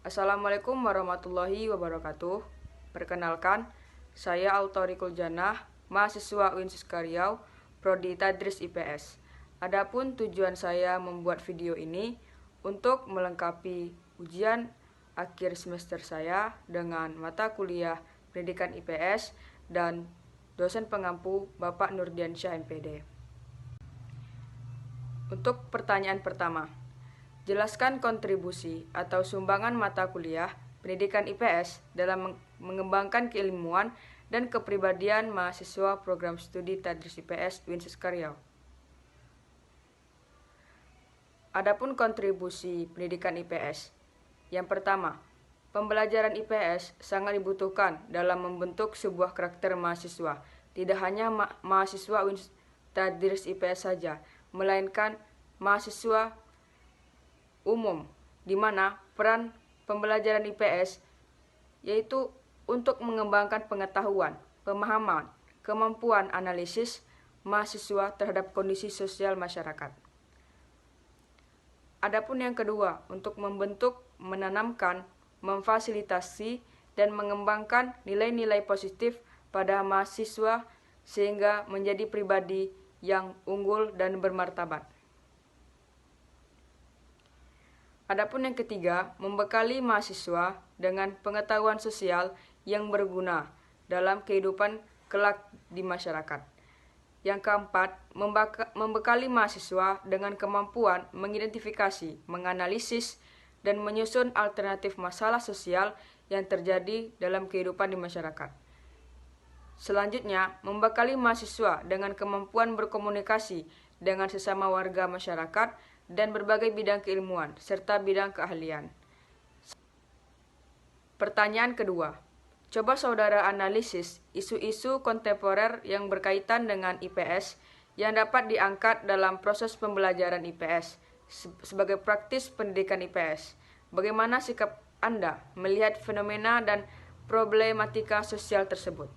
Assalamualaikum warahmatullahi wabarakatuh. Perkenalkan, saya Autorikul Janah, mahasiswa Uinsis Karyau, Prodi Tadris IPS. Adapun tujuan saya membuat video ini untuk melengkapi ujian akhir semester saya dengan mata kuliah Pendidikan IPS dan dosen pengampu Bapak Nurdiansyah MPD. Untuk pertanyaan pertama, jelaskan kontribusi atau sumbangan mata kuliah pendidikan IPS dalam mengembangkan keilmuan dan kepribadian mahasiswa program studi Tadris IPS Uinsis Karyau. Adapun kontribusi pendidikan IPS. Yang pertama, pembelajaran IPS sangat dibutuhkan dalam membentuk sebuah karakter mahasiswa. Tidak hanya mahasiswa Uinsis Tadris IPS saja, melainkan mahasiswa umum, di mana peran pembelajaran IPS yaitu untuk mengembangkan pengetahuan, pemahaman, kemampuan analisis mahasiswa terhadap kondisi sosial masyarakat. Adapun yang kedua, untuk membentuk, menanamkan, memfasilitasi, dan mengembangkan nilai-nilai positif pada mahasiswa sehingga menjadi pribadi yang unggul dan bermartabat. Adapun yang ketiga, membekali mahasiswa dengan pengetahuan sosial yang berguna dalam kehidupan kelak di masyarakat. Yang keempat, membekali mahasiswa dengan kemampuan mengidentifikasi, menganalisis, dan menyusun alternatif masalah sosial yang terjadi dalam kehidupan di masyarakat. Selanjutnya, membekali mahasiswa dengan kemampuan berkomunikasi dengan sesama warga masyarakat dan berbagai bidang keilmuan, serta bidang keahlian. Pertanyaan kedua, coba saudara analisis isu-isu kontemporer yang berkaitan dengan IPS yang dapat diangkat dalam proses pembelajaran IPS sebagai praktis pendidikan IPS. Bagaimana sikap Anda melihat fenomena dan problematika sosial tersebut?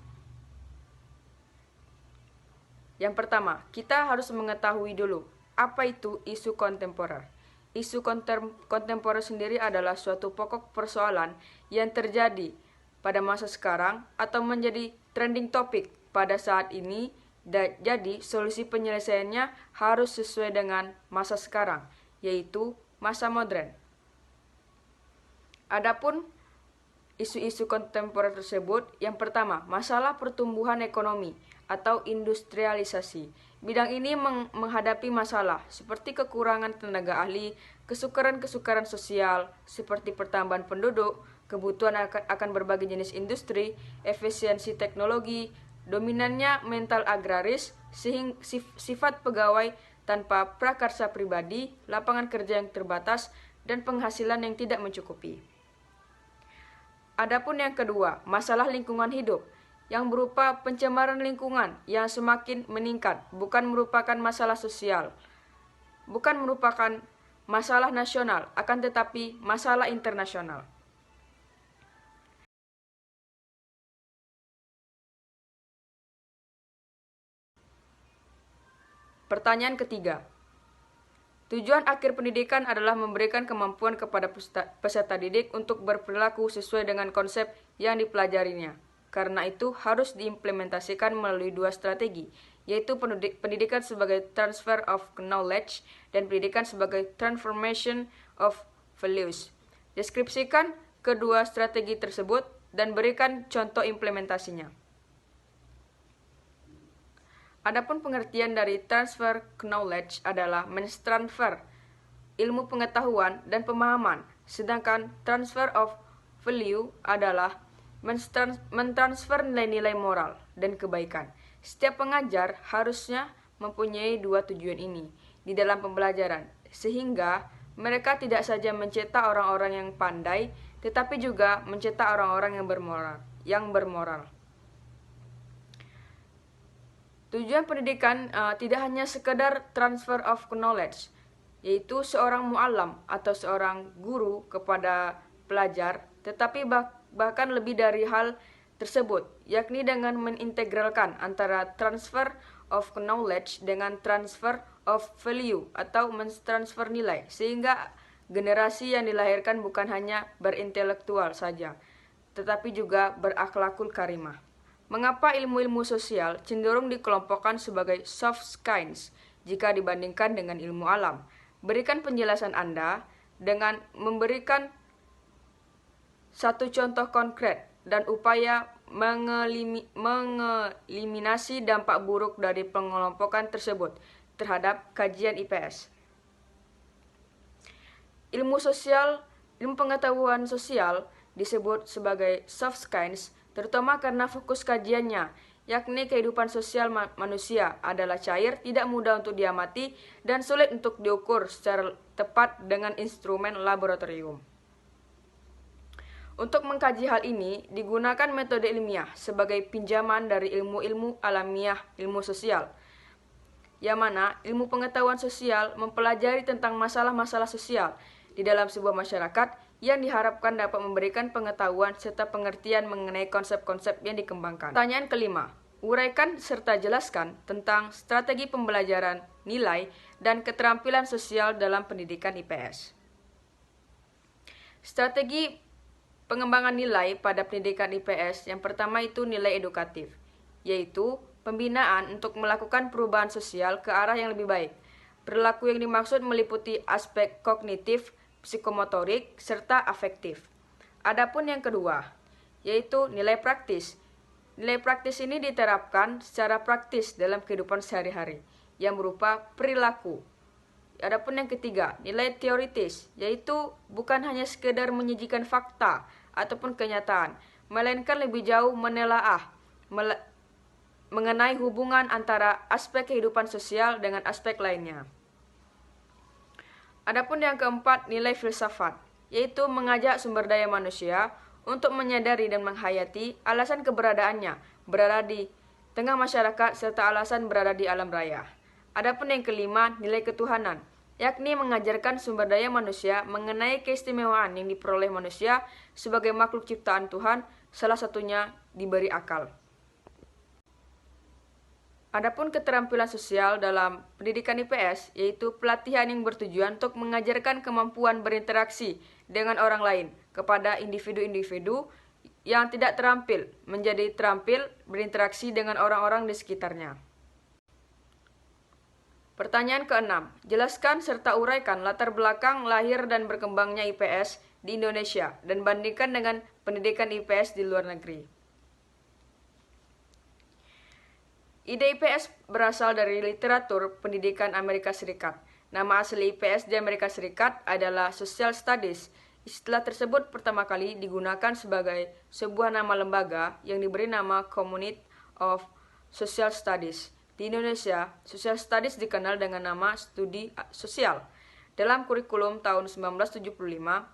Yang pertama, kita harus mengetahui dulu apa itu isu kontemporer. Isu kontemporer sendiri adalah suatu pokok persoalan yang terjadi pada masa sekarang atau menjadi trending topik pada saat ini. Jadi, solusi penyelesaiannya harus sesuai dengan masa sekarang, yaitu masa modern. Adapun isu-isu kontemporer tersebut, yang pertama, masalah pertumbuhan ekonomi atau industrialisasi. Bidang ini menghadapi masalah seperti kekurangan tenaga ahli, kesukaran-kesukaran sosial seperti pertambahan penduduk, kebutuhan akan berbagai jenis industri, efisiensi teknologi, dominannya mental agraris, sifat pegawai tanpa prakarsa pribadi, lapangan kerja yang terbatas, dan penghasilan yang tidak mencukupi. Adapun yang kedua, masalah lingkungan hidup yang berupa pencemaran lingkungan yang semakin meningkat, bukan merupakan masalah sosial, bukan merupakan masalah nasional, akan tetapi masalah internasional. Pertanyaan ketiga, tujuan akhir pendidikan adalah memberikan kemampuan kepada peserta didik untuk berperilaku sesuai dengan konsep yang dipelajarinya. Karena itu harus diimplementasikan melalui dua strategi, yaitu pendidikan sebagai transfer of knowledge dan pendidikan sebagai transformation of values. Deskripsikan kedua strategi tersebut dan berikan contoh implementasinya. Adapun pengertian dari transfer knowledge adalah mentransfer ilmu pengetahuan dan pemahaman, sedangkan transfer of value adalah mentransfer nilai-nilai moral dan kebaikan. Setiap pengajar harusnya mempunyai dua tujuan ini di dalam pembelajaran, sehingga mereka tidak saja mencetak orang-orang yang pandai, tetapi juga mencetak orang-orang yang bermoral. Tujuan pendidikan tidak hanya sekedar transfer of knowledge, yaitu seorang mu'allam atau seorang guru kepada pelajar, tetapi bahkan lebih dari hal tersebut, yakni dengan mengintegralkan antara transfer of knowledge dengan transfer of value atau mentransfer nilai, sehingga generasi yang dilahirkan bukan hanya berintelektual saja, tetapi juga berakhlakul karimah. Mengapa ilmu-ilmu sosial cenderung dikelompokkan sebagai soft science jika dibandingkan dengan ilmu alam? Berikan penjelasan Anda dengan memberikan satu contoh konkret dan upaya mengeliminasi dampak buruk dari pengelompokan tersebut terhadap kajian IPS. Ilmu pengetahuan sosial disebut sebagai soft science terutama karena fokus kajiannya, yakni kehidupan sosial manusia adalah cair, tidak mudah untuk diamati, dan sulit untuk diukur secara tepat dengan instrumen laboratorium. Untuk mengkaji hal ini, digunakan metode ilmiah sebagai pinjaman dari ilmu-ilmu alamiah ilmu sosial, yang mana ilmu pengetahuan sosial mempelajari tentang masalah-masalah sosial di dalam sebuah masyarakat yang diharapkan dapat memberikan pengetahuan serta pengertian mengenai konsep-konsep yang dikembangkan. Pertanyaan kelima, uraikan serta jelaskan tentang strategi pembelajaran, nilai, dan keterampilan sosial dalam pendidikan IPS. Strategi pengembangan nilai pada pendidikan IPS yang pertama itu nilai edukatif, yaitu pembinaan untuk melakukan perubahan sosial ke arah yang lebih baik. Perilaku yang dimaksud meliputi aspek kognitif, psikomotorik, serta afektif. Adapun yang kedua, yaitu nilai praktis. Nilai praktis ini diterapkan secara praktis dalam kehidupan sehari-hari, yang berupa perilaku. Adapun yang ketiga, nilai teoritis, yaitu bukan hanya sekedar menyajikan fakta ataupun kenyataan, melainkan lebih jauh menelaah mengenai hubungan antara aspek kehidupan sosial dengan aspek lainnya. Adapun yang keempat, nilai filsafat, yaitu mengajak sumber daya manusia untuk menyadari dan menghayati alasan keberadaannya berada di tengah masyarakat serta alasan berada di alam raya. Adapun yang kelima, nilai ketuhanan, yakni mengajarkan sumber daya manusia mengenai keistimewaan yang diperoleh manusia sebagai makhluk ciptaan Tuhan, salah satunya diberi akal. Adapun keterampilan sosial dalam pendidikan IPS, yaitu pelatihan yang bertujuan untuk mengajarkan kemampuan berinteraksi dengan orang lain kepada individu-individu yang tidak terampil menjadi terampil berinteraksi dengan orang-orang di sekitarnya. Pertanyaan keenam, jelaskan serta uraikan latar belakang lahir dan berkembangnya IPS di Indonesia dan bandingkan dengan pendidikan IPS di luar negeri. Ide IPS berasal dari literatur pendidikan Amerika Serikat. Nama asli IPS di Amerika Serikat adalah Social Studies. Istilah tersebut pertama kali digunakan sebagai sebuah nama lembaga yang diberi nama Community of Social Studies. Di Indonesia, Social Studies dikenal dengan nama studi sosial. Dalam kurikulum tahun 1975,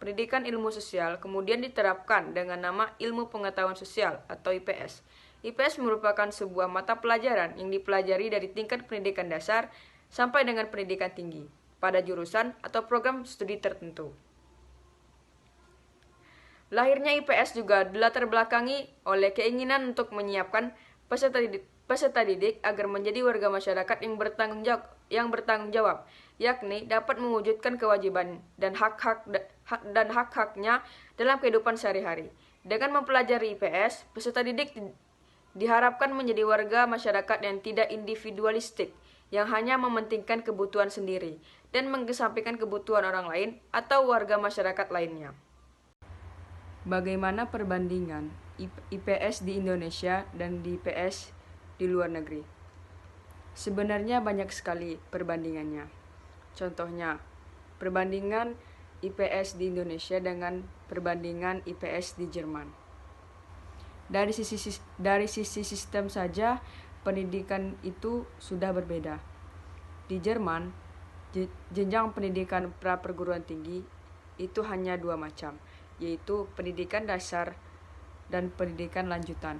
pendidikan ilmu sosial kemudian diterapkan dengan nama Ilmu Pengetahuan Sosial atau IPS. IPS merupakan sebuah mata pelajaran yang dipelajari dari tingkat pendidikan dasar sampai dengan pendidikan tinggi pada jurusan atau program studi tertentu. Lahirnya IPS juga dilatar belakangi oleh keinginan untuk menyiapkan peserta didik agar menjadi warga masyarakat yang bertanggung jawab, yakni dapat mewujudkan kewajiban dan hak-haknya dalam kehidupan sehari-hari. Dengan mempelajari IPS, peserta didik diharapkan menjadi warga masyarakat yang tidak individualistik, yang hanya mementingkan kebutuhan sendiri dan mengesampingkan kebutuhan orang lain atau warga masyarakat lainnya. Bagaimana perbandingan IPS di Indonesia dan di IPS di luar negeri? Sebenarnya banyak sekali perbandingannya. Contohnya, perbandingan IPS di Indonesia dengan perbandingan IPS di Jerman. Dari sisi sistem saja, pendidikan itu sudah berbeda. Di Jerman, jenjang pendidikan pra-perguruan tinggi itu hanya 2 macam, yaitu pendidikan dasar dan pendidikan lanjutan.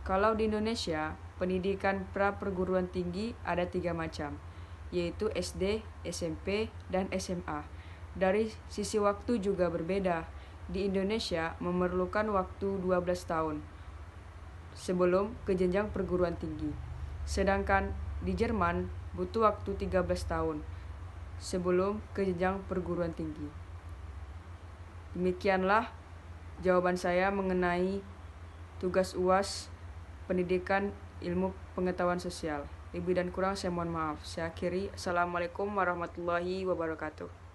Kalau di Indonesia, pendidikan pra-perguruan tinggi ada 3 macam, yaitu SD, SMP, dan SMA. Dari sisi waktu juga berbeda. Di Indonesia memerlukan waktu 12 tahun sebelum ke jenjang perguruan tinggi. Sedangkan di Jerman butuh waktu 13 tahun. sebelum ke jenjang perguruan tinggi. Demikianlah jawaban saya mengenai tugas UAS Pendidikan Ilmu Pengetahuan Sosial. Lebih dan kurang saya mohon maaf. Saya akhiri. Assalamualaikum warahmatullahi wabarakatuh.